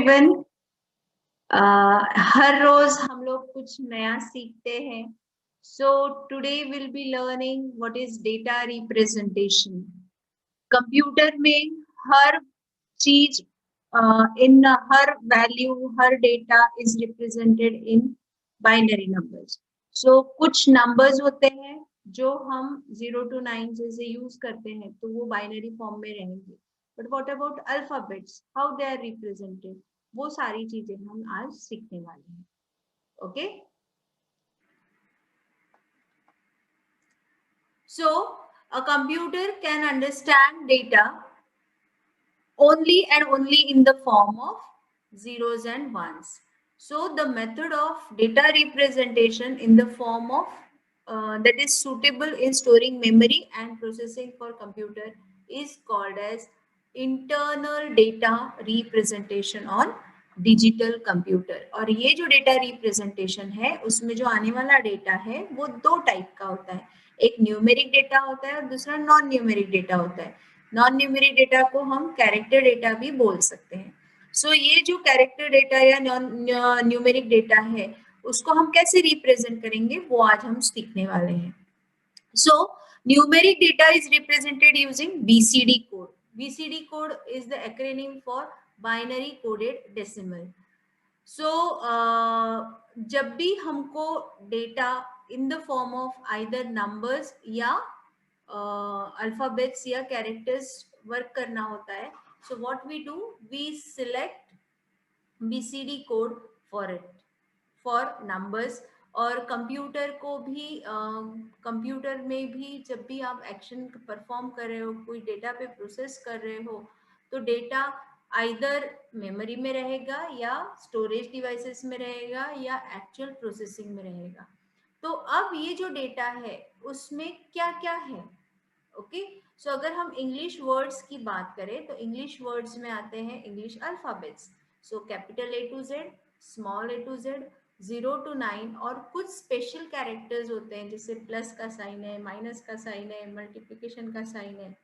Everyone. हर रोज हम लोग कुछ नया सीखते हैं। So today will be learning what is data representation. Computer में हर चीज इन हर वैल्यू हर data is represented in binary numbers. So कुछ नंबर्स होते हैं जो हम 0 to 9 जैसे यूज करते हैं तो वो बाइनरी फॉर्म में रहेंगे। But what about alphabets, how they are represented, वो सारी चीजें हम आज सीखने वाले हैं। Okay, so a computer can understand data only and only in the form of zeros and ones. So the method of data representation in the form of that is suitable in storing memory and processing for computer is called as internal data representation on digital computer. और ये जो data representation है उसमें जो आने वाला data है वो दो टाइप का होता है। एक न्यूमेरिक डेटा होता है और दूसरा नॉन न्यूमेरिक डेटा होता है। नॉन न्यूमेरिक डेटा को हम कैरेक्टर डेटा भी बोल सकते हैं। सो ये जो कैरेक्टर डेटा या नॉन न्यूमेरिक डेटा है उसको हम कैसे रिप्रेजेंट करेंगे वो आज हम सीखने वाले हैं। So numeric data is represented using BCD code. BCD code is the acronym for binary coded decimal. So जब भी हमको data in the form of either numbers या अल्फाबेट्स या कैरेक्टर्स वर्क करना होता है, so what we do, we select BCD code for it, for numbers. और computer को भी कंप्यूटर में भी जब भी आप एक्शन परफॉर्म कर रहे हो, कोई डेटा पे प्रोसेस कर रहे हो, तो डेटा आइदर मेमोरी में रहेगा या स्टोरेज डिवाइसेस में रहेगा या एक्चुअल प्रोसेसिंग में रहेगा। तो अब ये जो डेटा है उसमें क्या क्या है। ओके, सो अगर हम इंग्लिश वर्ड्स की बात करें तो इंग्लिश वर्ड्स में आते हैं English alphabets. So capital A to Z, small A to Z, 0 to 9, और कुछ स्पेशल कैरेक्टर्स होते हैं जैसे प्लस का साइन है, माइनस का साइन है, मल्टीप्लिकेशन का साइन है,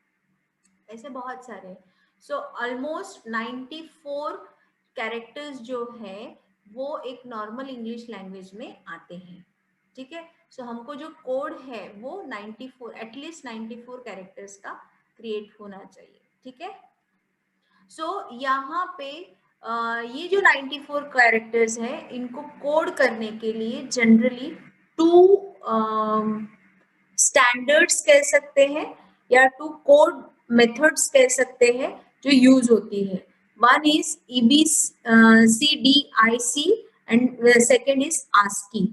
ऐसे बहुत सारे। सो ऑलमोस्ट 94 कैरेक्टर्स जो है वो एक नॉर्मल इंग्लिश लैंग्वेज में आते हैं। ठीक है, सो हमको जो कोड है वो 94, एटलीस्ट 94 कैरेक्टर्स का क्रिएट होना चाहिए। ठीक है, सो यहाँ पे ये जो 94 कैरेक्टर्स हैं इनको कोड करने के लिए जनरली 2 स्टैंडर्ड्स कह सकते हैं या 2 कोड मेथड्स कह सकते हैं जो यूज होती है। One is EBCDIC and second is ASCII।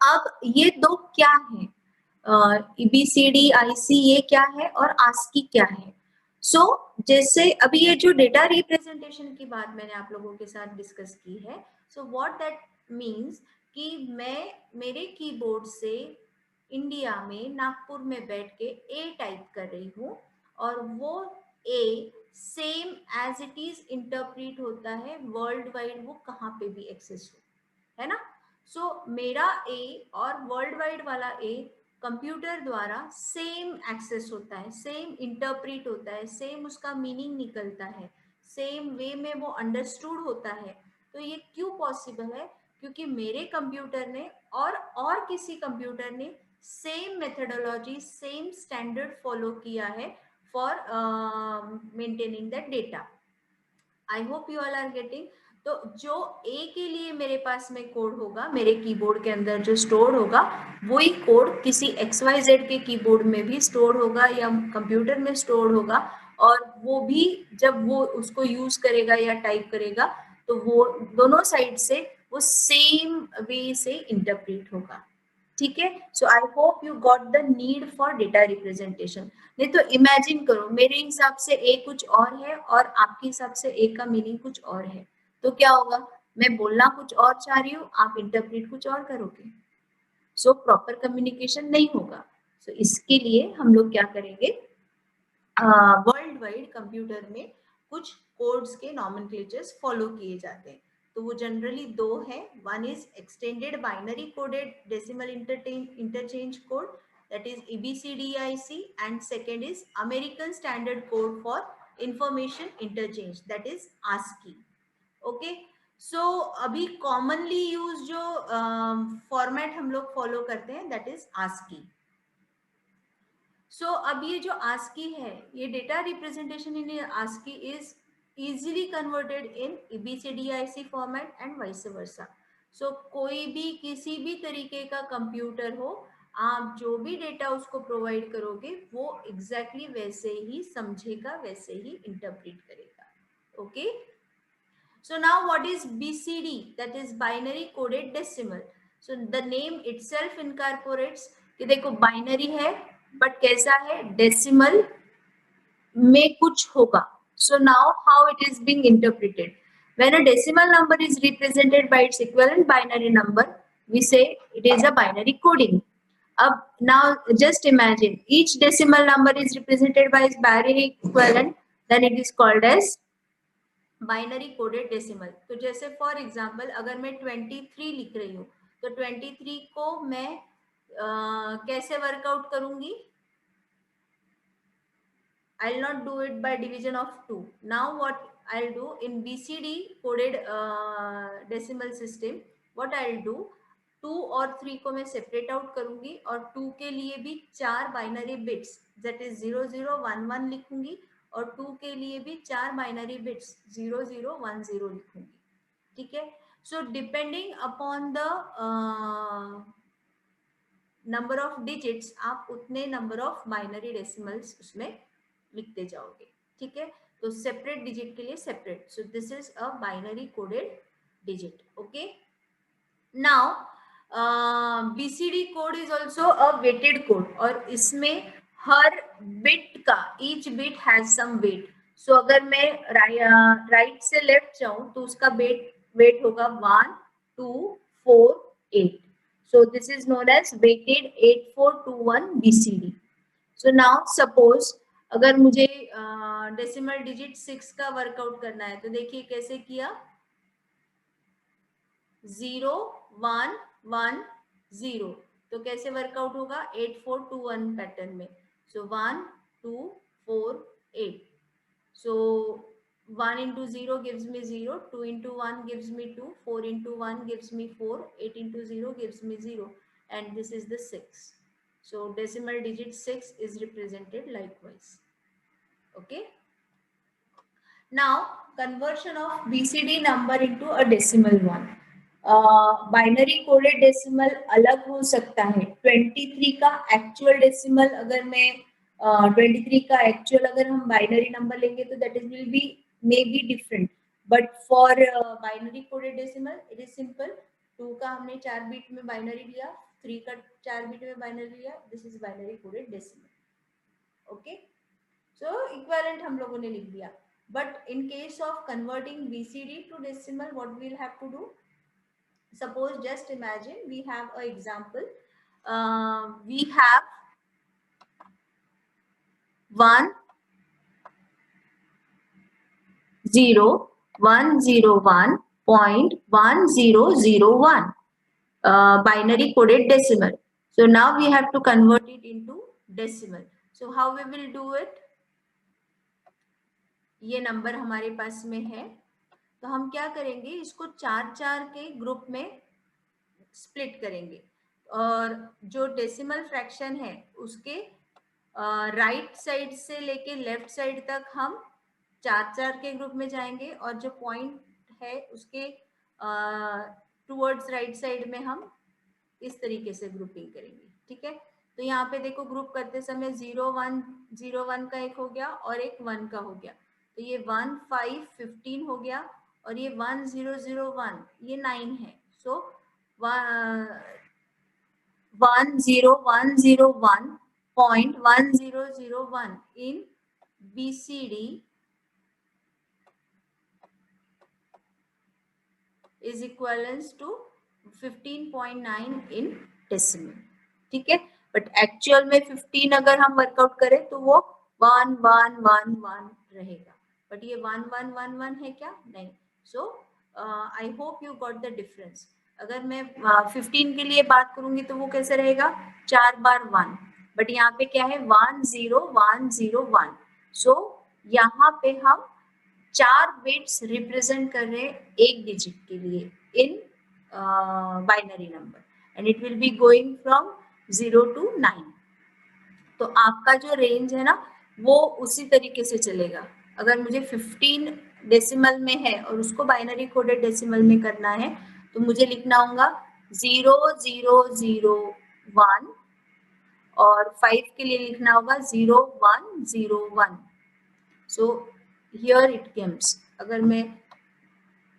अब ये दो क्या है, EBCDIC ये क्या है और ASCII क्या है। सो जैसे अभी ये जो डेटा रिप्रेजेंटेशन की बात मैंने आप लोगों के साथ डिस्कस की है, सो व्हाट दैट मीन्स कि मैं मेरे कीबोर्ड से इंडिया में नागपुर में बैठ के ए टाइप कर रही हूँ और वो a same as it is interpret होता है वर्ल्ड वाइड, वो कहाँ पे भी एक्सेस हो, है ना। सो मेरा ए और वर्ल्ड वाइड वाला ए कंप्यूटर द्वारा सेम एक्सेस होता है, सेम इंटरप्रीट होता है, सेम उसका मीनिंग निकलता है, सेम वे में वो अंडरस्टूड होता है। तो ये क्यों पॉसिबल है, क्योंकि मेरे कंप्यूटर ने और किसी कंप्यूटर ने same methodology, same standard follow किया है for maintaining that data. I hope you all are getting. तो जो ए के लिए मेरे पास में कोड होगा, मेरे कीबोर्ड के अंदर जो स्टोर होगा, वही कोड किसी XYZ के कीबोर्ड में भी स्टोर होगा या कंप्यूटर में स्टोर होगा, और वो भी जब वो उसको यूज करेगा या टाइप करेगा तो वो दोनों साइड से वो सेम वे से इंटरप्रेट होगा। ठीक है, so I hope you got the need for data representation. नहीं तो इमेजिन करो मेरे हिसाब से ए कुछ और है और आपके हिसाब से ए का मीनिंग कुछ और है, तो क्या होगा, मैं बोलना कुछ और चाह रही हूँ, आप इंटरप्रेट कुछ और करोगे, सो प्रॉपर कम्युनिकेशन नहीं होगा। सो इसके लिए हम लोग क्या करेंगे, वर्ल्ड वाइड कंप्यूटर में कुछ कोड्स के नॉमेनक्लेचर्स फॉलो किए जाते हैं। तो वो जनरली दो हैं, one is extended binary coded decimal interchange code, that is EBCDIC, and second is American Standard Code for Information Interchange, that is ASCII. Okay, so अभी कॉमनली यूज जो फॉर्मेट हम लोग फॉलो करते हैं दैट इज आस्की. सो अब ये जो ASCII है, ये data representation in ASCII is easily converted in EBCDIC format and vice versa. So कोई भी किसी भी तरीके का कंप्यूटर हो, आप जो भी डेटा उसको प्रोवाइड करोगे वो एग्जैक्टली वैसे ही समझेगा, वैसे ही इंटरप्रेट करेगा. Okay, so now what is BCD? That is binary coded decimal. So the name itself incorporates कि देखो बाइनरी है बट कैसा है, डेसिमल में कुछ होगा. So now how it is being interpreted? When a decimal number is represented by its equivalent binary number, we say it is a binary coding. अब now just imagine each decimal number is represented by its binary equivalent, then it is called as binary coded decimal. तो जैसे for example अगर मैं 23 लिख रही हूँ तो 23 को मैं कैसे वर्कआउट करूंगी? I'll not do it by division of 2. Now what I'll do in BCD coded decimal system, what I'll do, 2 और 3 को मैं सेपरेट आउट करूंगी और 2 के लिए भी 4 बाइनरी बिट्स दैट इज 0011 लिखूंगी और 2 के लिए भी 4 बाइनरी बिट्स 0010 लिखूंगी. ठीक है, so depending upon the number of digits आप उतने नंबर ऑफ बाइनरी डेसिमल्स उसमें लिखते जाओगे. ठीक है, तो सेपरेट डिजिट के लिए separate. So this is a binary coded digit. Okay, now BCD code is also a weighted code और इसमें हर बिट का each bit has some weight. So अगर मैं राइट से लेफ्ट जाऊं तो उसका वेट होगा 1 2 4 8. So this is known as weighted 8421 BCD. So now suppose अगर मुझे डेसिमल डिजिट 6 का वर्कआउट करना है तो देखिए कैसे किया, 0 1 1 0. तो कैसे वर्कआउट होगा, 8421 पैटर्न में. सो 1 2 4 8. So 1 into 0 gives me 0, 2 into 1 gives me 2, 4 into 1 gives me 4, 8 into 0 gives me 0, and this is the 6. So decimal digit 6 is represented likewise. Okay. Now conversion of BCD number into a decimal one. Binary coded decimal अलग हो सकता है. 23 का actual decimal अगर मैं 23 का actual अगर हम बाइनरी नंबर लेंगे तो that is will be may be different, but for binary coded decimal it is simple. 2 का हमने 4 बिट में बाइनरी लिया, 3 का 4 बिट में बाइनरी लिया, this is binary coded decimal. Okay, so equivalent हम लोगों ने लिख दिया. But in case of converting BCD to decimal what we will have to do? Suppose just imagine we have an example. We have 1 0 101.1001 binary coded decimal. So now we have to convert it into decimal. So how we will do it? ये number हमारे पास में है तो हम क्या करेंगे, इसको 4 के ग्रुप में स्प्लिट करेंगे और जो डेसिमल फ्रैक्शन है उसके राइट साइड से लेके लेफ्ट साइड तक हम 4 के ग्रुप में जाएंगे और जो पॉइंट है उसके टुवर्ड्स राइट साइड में हम इस तरीके से ग्रुपिंग करेंगे. ठीक है, तो यहाँ पे देखो ग्रुप करते समय 0 1 0 1 का एक हो गया और एक 1 का हो गया, तो ये 1 5 15 हो गया और ये 1 0 0 1 ये 9 है. सो 10101.1001 in BCD is equivalent to 15.9 in decimal. ठीक है, बट एक्चुअल में 15 अगर हम वर्कआउट करें तो वो 1111 रहेगा, बट ये 1111 है क्या? नहीं. So I hope you got the difference. अगर मैं 15 के लिए बात करूंगी तो वो कैसे रहेगा, 4 बार 1, बट यहाँ पे क्या है 10101. सो यहाँ पे हम 4 बिट्स रिप्रेजेंट कर रहे हैं एक डिजिट के लिए in binary number, and it will be going from 0 to 9. तो आपका जो रेंज है ना वो उसी तरीके से चलेगा. अगर मुझे 15 डेसिमल में है और उसको बाइनरी कोडेड डेसिमल में करना है तो मुझे लिखना होगा 0001 और 5 के लिए लिखना होगा 0101. So here it comes. अगर मैं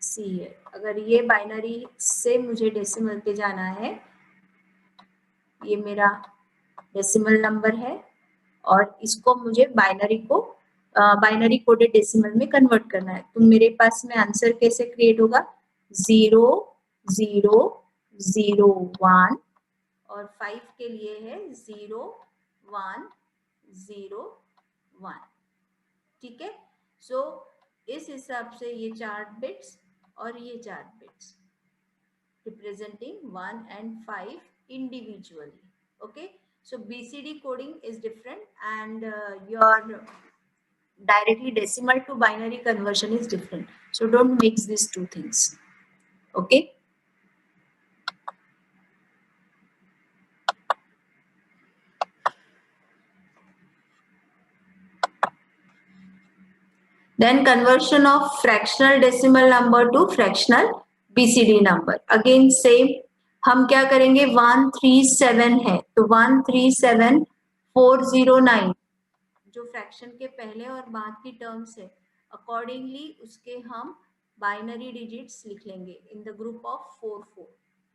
सी है, अगर ये बाइनरी से मुझे डेसिमल पे जाना है, ये मेरा डेसिमल नंबर है और इसको मुझे बाइनरी कोडेड डेसिमल में कन्वर्ट करना है. तो मेरे पास में आंसर कैसे क्रिएट होगा 0001 और 5 के लिए है 0101. ठीक है. सो इस हिसाब से ये 4 बिट्स और ये 4 bits representing 1 and 5 individually. Okay, so BCD coding is different and your directly decimal to binary conversion is different, so don't mix these two things. Okay. Then conversion of fractional decimal number to fractional BCD number. Again same. हम क्या करेंगे 137 है तो 137409 जो fraction के पहले और बाद की टर्म्स है अकॉर्डिंगली उसके हम बाइनरी डिजिट्स लिख लेंगे इन द ग्रुप ऑफ 44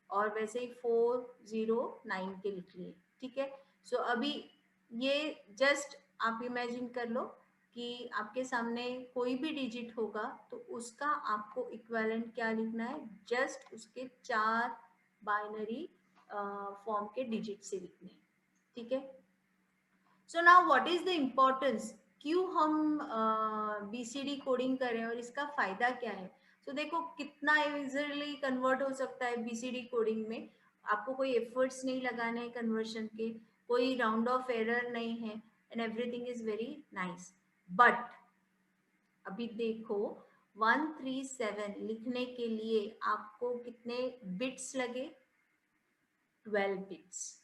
और वैसे ही 409 के लिख लिए. ठीक है. सो अभी ये जस्ट आप इमेजिन कर लो कि आपके सामने कोई भी डिजिट होगा तो उसका आपको इक्विवेलेंट क्या लिखना है, जस्ट उसके 4 बाइनरी फॉर्म के डिजिट से लिखने हैं. ठीक है. So now what is the importance, क्यों हम बीसीडी कोडिंग कर रहे हैं और इसका फायदा क्या है. तो देखो कितना इजीली कन्वर्ट हो सकता है बीसीडी कोडिंग में. आपको कोई एफर्ट्स नहीं लगाने हैं कन्वर्शन के, कोई राउंड ऑफ एरर नहीं है and everything is very nice. But अभी देखो 137 लिखने के लिए आपको कितने बिट्स लगे, 12 बिट्स.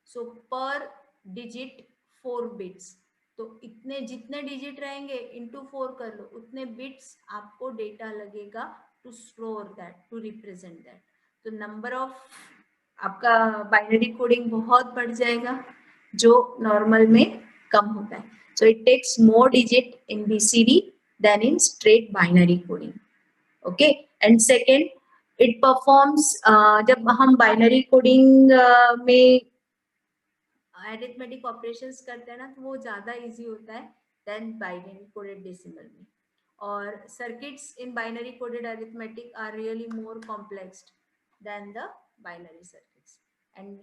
सो पर डिजिट 4 बिट्स. तो इतने जितने डिजिट रहेंगे इनटू 4 कर लो, उतने बिट्स आपको डेटा लगेगा to store that, to represent that. तो नंबर ऑफ आपका बाइनरी कोडिंग बहुत बढ़ जाएगा जो नॉर्मल में कम होता है. So it takes more digit in BCD than in straight binary coding. Okay. And second, it performs, जब हम बाइनरी कोडिंग में अरिथमेटिक ऑपरेशंस करते हैं ना तो वो ज़्यादा इजी होता है देन बाइनरी कोडेड डेसिमल में. और circuits in binary coded arithmetic are really more complex than the binary circuits, and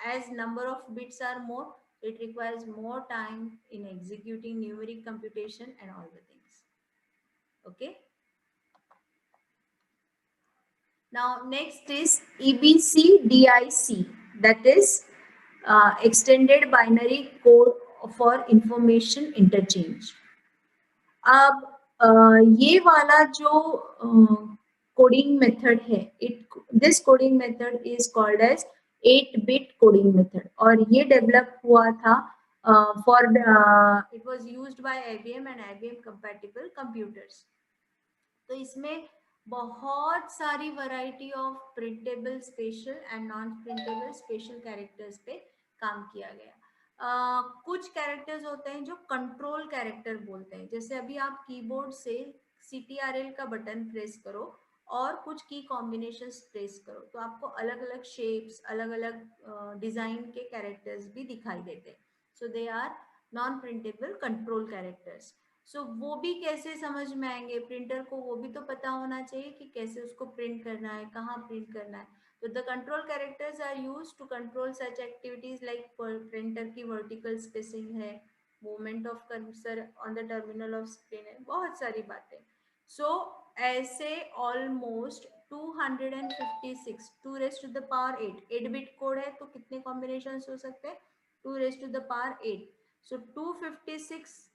as number of bits are more, it requires more time in executing numeric computation and all the things. Okay. Now next is EBCDIC, that is extended binary code for information interchange. अब ये वाला जो coding method है, this coding method is called as 8-bit coding method और ये develop हुआ था for it was used by IBM and IBM compatible computers. तो इसमें बहुत सारी variety of printable special and non printable special characters पे काम किया गया. कुछ कैरेक्टर्स होते हैं जो कंट्रोल कैरेक्टर बोलते हैं, जैसे अभी आप कीबोर्ड से CTRL का बटन प्रेस करो और कुछ की कॉम्बिनेशंस प्रेस करो तो आपको अलग अलग शेप्स, अलग अलग डिजाइन के कैरेक्टर्स भी दिखाई देते हैं. So they are non printable control characters. सो वो भी कैसे समझ में आएंगे, प्रिंटर को वो भी तो पता होना चाहिए कि कैसे उसको प्रिंट करना है, कहाँ प्रिंट करना है. तो the control characters are used to control such activities like printer की वर्टिकल स्पेसिंग है, movement of cursor on the terminal of screen है, बहुत सारी बातें. सो ऐसे ऑलमोस्ट 256, 2⁸8, 8-bit कोड है तो कितने कॉम्बिनेशन हो सकते हैं, 2⁸8. सो 256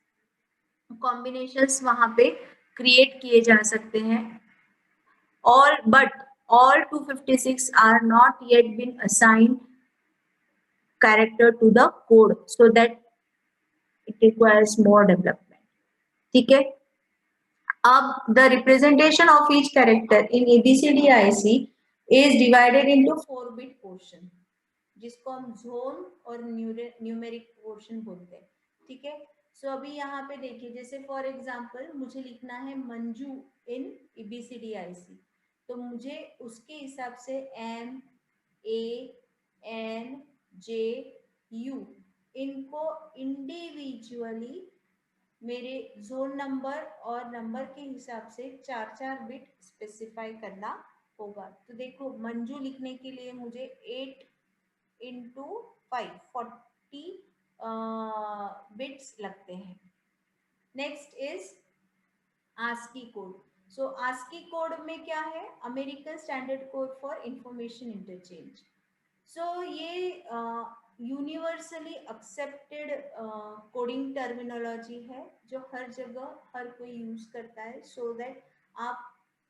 कॉम्बिनेशंस वहां पे क्रिएट किए जा सकते हैं, all but all 256 are not yet been assigned character to the code, so that it requires more development. ठीक है, अब the representation of each character in ABCDIC is divided into 4-bit portion, जिसको हम zone और numeric portion बोलते हैं. ठीक है, सो अभी यहाँ पे देखिए, जैसे फॉर एग्जांपल मुझे लिखना है मंजू इन ABCDIC, तो मुझे उसके हिसाब से MANJU इनको इंडिविजुअली मेरे जोन नंबर और नंबर के हिसाब से 4-4 बिट स्पेसिफाई करना होगा. तो देखो, मंजू लिखने के लिए मुझे 8 into 5 40 बिट्स लगते हैं. Next is ASCII code. So ASCII code में क्या है? American standard code for information interchange. So ये यूनिवर्सली एक्सेप्टेड कोडिंग टर्मिनोलॉजी है जो हर जगह हर कोई यूज करता है, सो दैट आप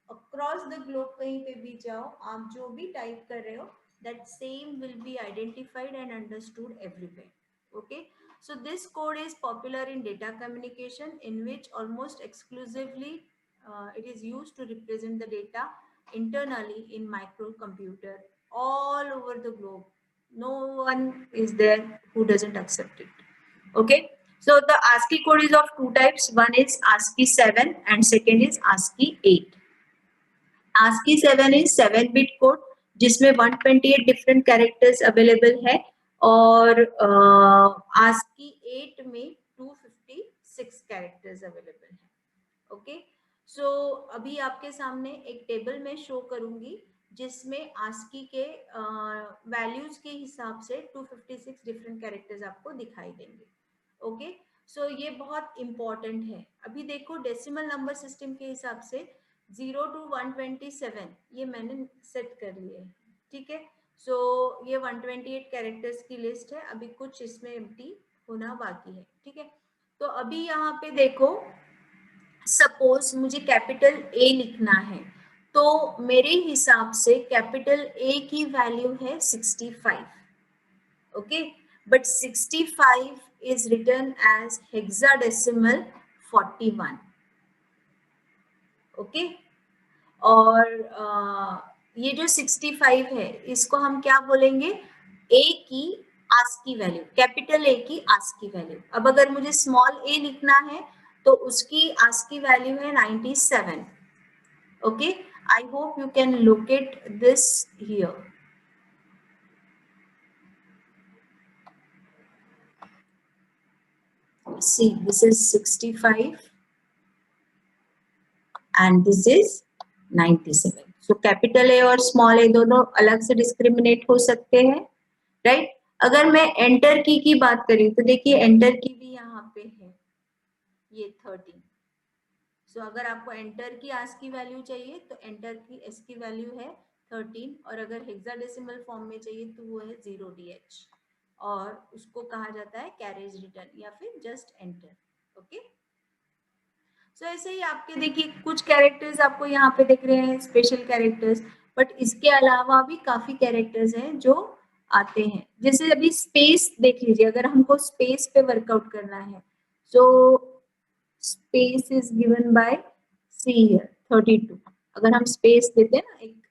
अक्रॉस द ग्लोब कहीं पे भी जाओ, आप जो भी टाइप कर रहे हो, that same will be identified and understood everywhere. Okay, so this code is popular in data communication, in which almost exclusively it is used to represent the data internally in microcomputer all over the globe. No one is there who doesn't accept it. Okay, so the ASCII code is of two types. One is ASCII 7 and second is ASCII 8. ASCII 7 is 7-bit code, जिसमें 128 different characters available है, और ASCII 8 में 256 characters available है. Okay, so अभी आपके सामने एक table में शो करूंगी जिसमें ASCII के वैल्यूज के हिसाब से 256 डिफरेंट कैरेक्टर्स आपको दिखाई देंगे. ओके, सो ये बहुत इंपॉर्टेंट है. अभी देखो, डेसिमल नंबर सिस्टम के हिसाब से 0 to 127 ये मैंने सेट कर लिए है. ठीक है, सो ये 128 कैरेक्टर्स की लिस्ट है. अभी कुछ इसमें एम्प्टी होना बाकी है. ठीक है, तो अभी यहाँ पे देखो, सपोज मुझे कैपिटल A लिखना है, तो मेरे हिसाब से कैपिटल A की वैल्यू है 65. Okay, but 65 is written as hexadecimal 41. Okay, और ये जो 65 है, इसको हम क्या बोलेंगे? A की ASCII वैल्यू, कैपिटल A की ASCII वैल्यू. अब अगर मुझे स्मॉल a लिखना है तो उसकी ASCII वैल्यू है 97. Okay, I hope you can locate this here. See, this is 65 and this is 97. So capital A और स्मॉल a दोनों अलग से डिस्क्रिमिनेट हो सकते हैं, राइट? अगर मैं एंटर की बात करी तो देखिए, एंटर की भी यहाँ पे है ये 13. सो अगर आपको एंटर की ASCII वैल्यू चाहिए तो एंटर की एस की वैल्यू है 13, और अगर हेक्साडेसिमल फॉर्म में चाहिए तो वो है 0DH, और उसको कहा जाता है कैरेज रिटर्न या फिर जस्ट एंटर. ओके, सो ऐसे ही आपके देखिए कुछ कैरेक्टर्स आपको यहाँ पे दिख रहे हैं, स्पेशल कैरेक्टर्स, बट इसके अलावा भी काफी कैरेक्टर्स हैं जो आते हैं. जैसे अभी स्पेस देख लीजिए, अगर हमको स्पेस पे वर्कआउट करना है, so space is given by see here 32. अगर हम स्पेस देते हैं ना, एक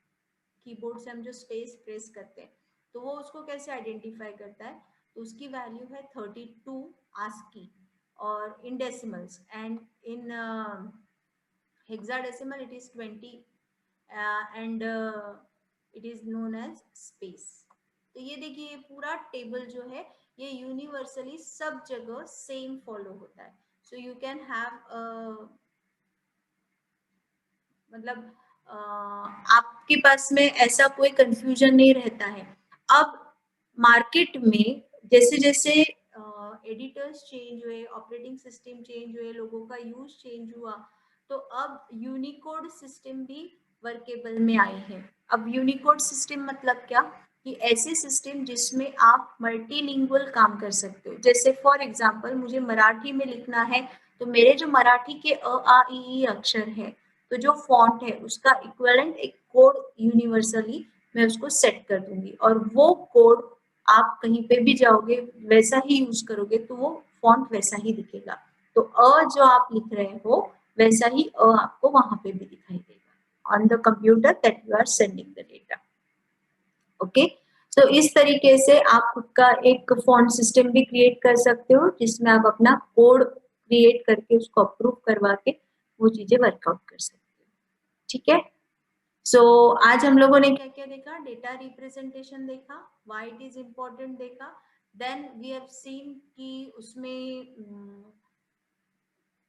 कीबोर्ड से हम जो स्पेस प्रेस करते हैं, तो वो उसको कैसे आइडेंटिफाई करता है? तो उसकी वैल्यू है 32 ASCII, और in decimals, and in hexadecimal it is 20, and it is known as space. तो ये देखिए, पूरा टेबल जो है ये यूनिवर्सली सब जगह सेम फॉलो होता है. सो यू कैन हैव मतलब आपके पास में ऐसा कोई कंफ्यूजन नहीं रहता है. अब मार्केट में जैसे जैसे एडिटर्स चेंज हुए, ऑपरेटिंग सिस्टम चेंज हुए, लोगों का यूज चेंज हुआ, तो अब यूनिकोड सिस्टम भी वर्केबल में आए हैं. अब यूनिकोड सिस्टम मतलब क्या? कि ऐसे सिस्टम जिसमें आप मल्टीलिंगुअल काम कर सकते हो. जैसे फॉर एग्जांपल मुझे मराठी में लिखना है तो मेरे जो मराठी के अ आ इ ई अक्षर है, तो जो फॉन्ट है उसका इक्विवेलेंट एक कोड यूनिवर्सली मैं उसको सेट कर दूंगी, और वो कोड आप कहीं पे भी जाओगे वैसा ही यूज करोगे तो वो फॉन्ट वैसा ही दिखेगा। तो अ जो आप लिख रहे हो वैसा ही अ आपको वहां पे भी दिखाई देगा on the computer that you are sending the data. Okay, तो इस तरीके से आप खुद का एक फॉन्ट सिस्टम भी क्रिएट कर सकते हो जिसमें आप अपना कोड क्रिएट करके उसको अप्रूव करवा के वो चीजें वर्कआउट कर सकते हो। ठीक है, सो आज हम लोगों ने क्या क्या देखा, डेटा रिप्रेजेंटेशन देखा, व्हाई इट इज इम्पोर्टेंट देखा, देन वी हैव सीन कि उसमें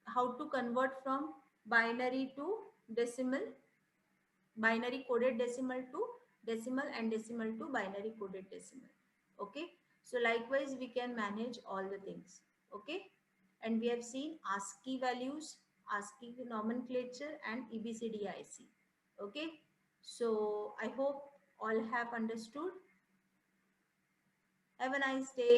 how to convert from binary to decimal, binary coded decimal to decimal, and decimal to binary coded decimal. Okay, so likewise we can manage all the things. Okay, and we have seen ASCII values, ASCII nomenclature, and EBCDIC. Okay, so I hope all have understood. Have a nice day.